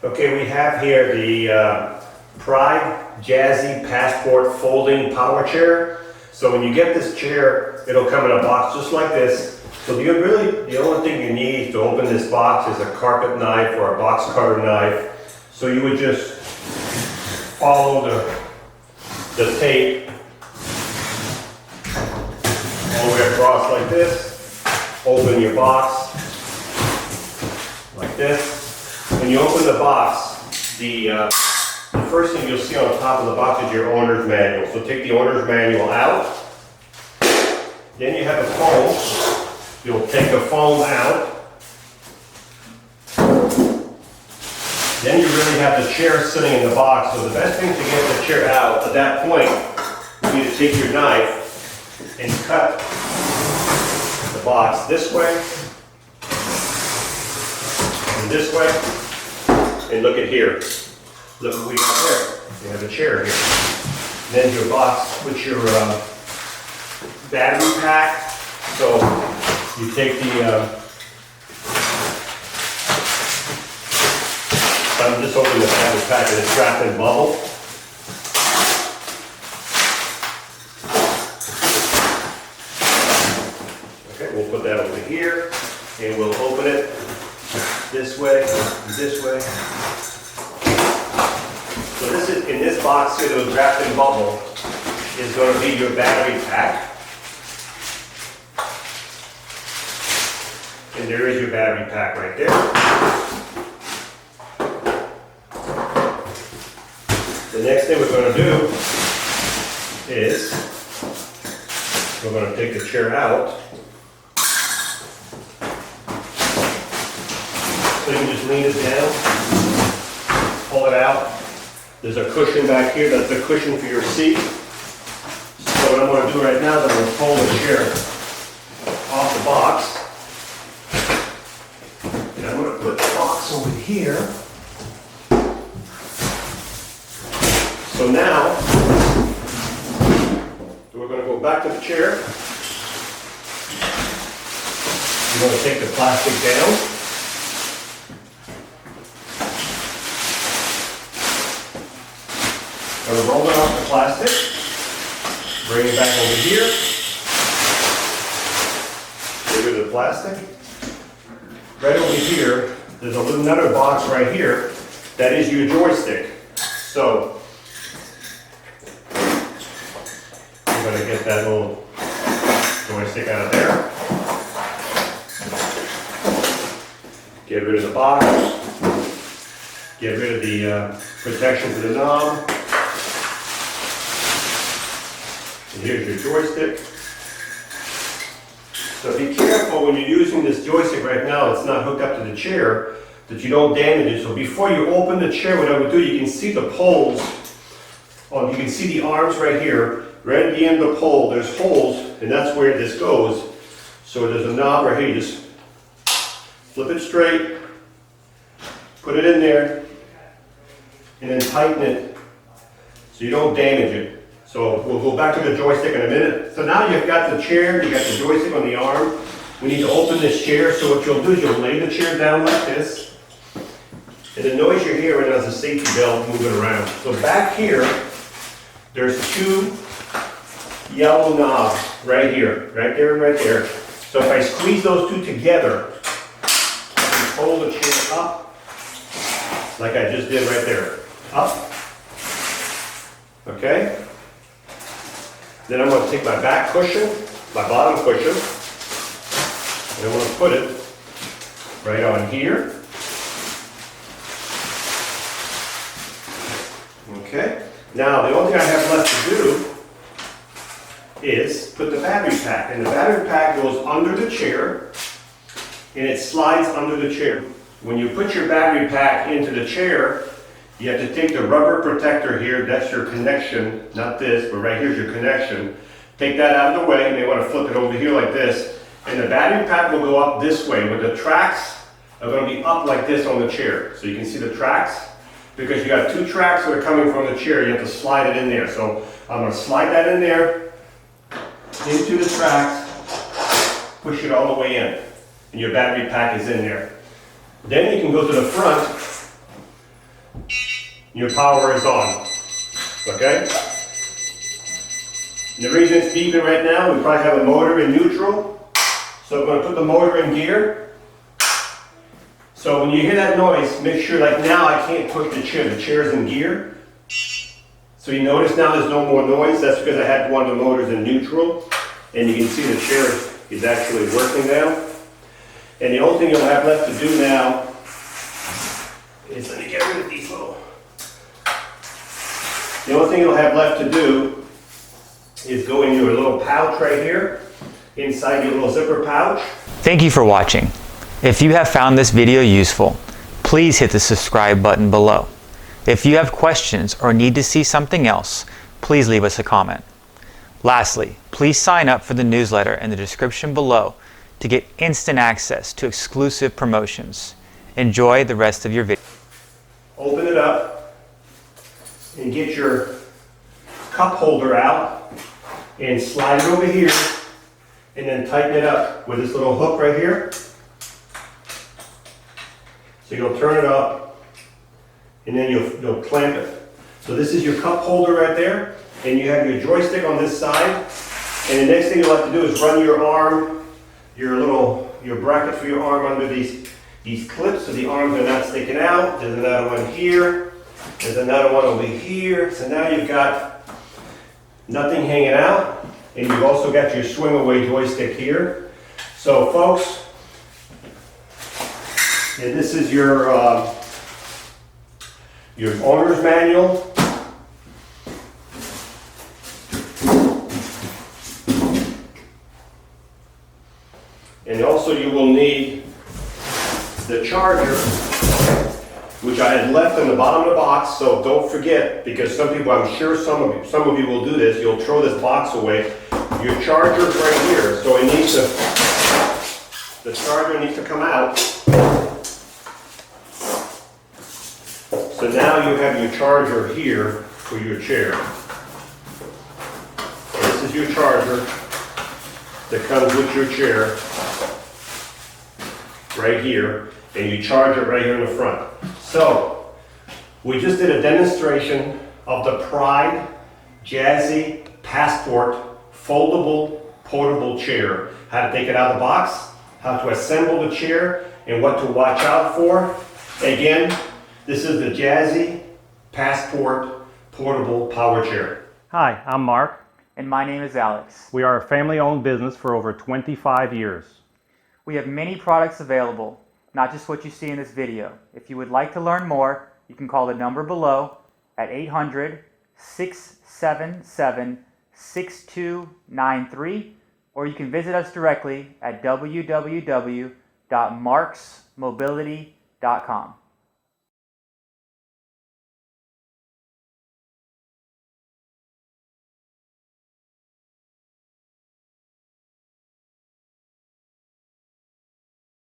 Okay, we have here the Pride Jazzy Passport folding power chair. So when you get this chair, it'll come in a box just like this. So the only thing you need to open this box is a carpet knife or a box cutter knife. So you would just follow the tape all the way across like this. Open your box like this. When you open the box, the first thing you'll see on top of the box is your owner's manual. So take the owner's manual out. Then you have a foam. You'll take the foam out. Then you really have the chair sitting in the box. So the best thing to get the chair out at that point, you need to take your knife and cut the box this way and this way. And look at here. Look what we got there. You have a chair here. Then your box with your battery pack. So you take I'm just opening the battery pack and it's wrapped in bubble. Okay, we'll put that over here and we'll open it this way, this way. So this is, in this box here that was wrapped in bubble, is going to be your battery pack. And there is your battery pack right there. The next thing we're going to do is we're going to take the chair out. So you can just lean it down, pull it out. There's a cushion back here, that's the cushion for your seat. So what I'm going to do right now is I'm going to pull the chair off the box. And I'm going to put the box over here. So now, we're going to go back to the chair. We're going to take the plastic down. I'm going to roll it off the plastic, bring it back over here, get rid of the plastic. Right over here, there's another box right here that is your joystick. So, I'm going to get that little joystick out of there. Get rid of the box, get rid of the protection for the knob. And here's your joystick. So be careful when you're using this joystick right now, it's not hooked up to the chair, that you don't damage it. So before you open the chair, what I would do, you can see the poles, you can see the arms right here, right at the end of the pole, there's holes, and that's where this goes. So there's a knob right here, you just flip it straight, put it in there, and then tighten it so you don't damage it. So we'll go back to the joystick in a minute. So now you've got the chair, you've got the joystick on the arm. We need to open this chair. So what you'll do is you'll lay the chair down like this. And the noise you're hearing is a safety belt moving around. So back here, there's two yellow knobs right here, right there and right there. So if I squeeze those two together, I can pull the chair up like I just did right there. Up. Okay? Then I'm going to take my back cushion, my bottom cushion, and I'm going to put it right on here. Okay. Now the only thing I have left to do is put the battery pack. And the battery pack goes under the chair and it slides under the chair. When you put your battery pack into the chair, you have to take the rubber protector here, that's your connection, not this, but right here's your connection. Take that out of the way, you may want to flip it over here like this, and the battery pack will go up this way, but the tracks are going to be up like this on the chair. So you can see the tracks, because you got two tracks that are coming from the chair, you have to slide it in there. So I'm going to slide that in there, into the tracks, push it all the way in, and your battery pack is in there. Then you can go to the front your power is on. Okay? And the reason it's beeping right now, we probably have a motor in neutral. So I'm going to put the motor in gear. So when you hear that noise, make sure, like now I can't push the chair's in gear. So you notice now there's no more noise. That's because I had one of the motors in neutral. And you can see the chair is actually working now. And the only thing you'll have left to do now is, let me get rid of these little. The only thing you'll have left to do is go in your little pouch right here, inside your little zipper pouch. Thank you for watching. If you have found this video useful, please hit the subscribe button below. If you have questions or need to see something else, please leave us a comment. Lastly, please sign up for the newsletter in the description below to get instant access to exclusive promotions. Enjoy the rest of your video. Open it up and get your cup holder out and slide it over here and then tighten it up with this little hook right here. So you'll turn it up and then you'll clamp it. So this is your cup holder right there, and you have your joystick on this side. And the next thing you'll have to do is run your arm, your bracket for your arm under these clips so the arms are not sticking out. There's another one here. There's another one over here. So now you've got nothing hanging out, and you've also got your swing away joystick here. So folks, and this is your owner's manual. And also you will need the charger, which I had left in the bottom of the box, so don't forget, because some people, I'm sure some of you will do this, you'll throw this box away. Your charger's right here, so the charger needs to come out. So now you have your charger here for your chair. This is your charger that comes with your chair right here, and you charge it right here in the front. So we just did a demonstration of the Pride Jazzy Passport foldable portable chair. How to take it out of the box, how to assemble the chair, and what to watch out for. Again, this is the Jazzy Passport portable power chair. Hi, I'm Mark. And my name is Alex. We are a family-owned business for over 25 years. We have many products available, not just what you see in this video. If you would like to learn more, you can call the number below at 800-677-6293, or you can visit us directly at www.marksmobility.com.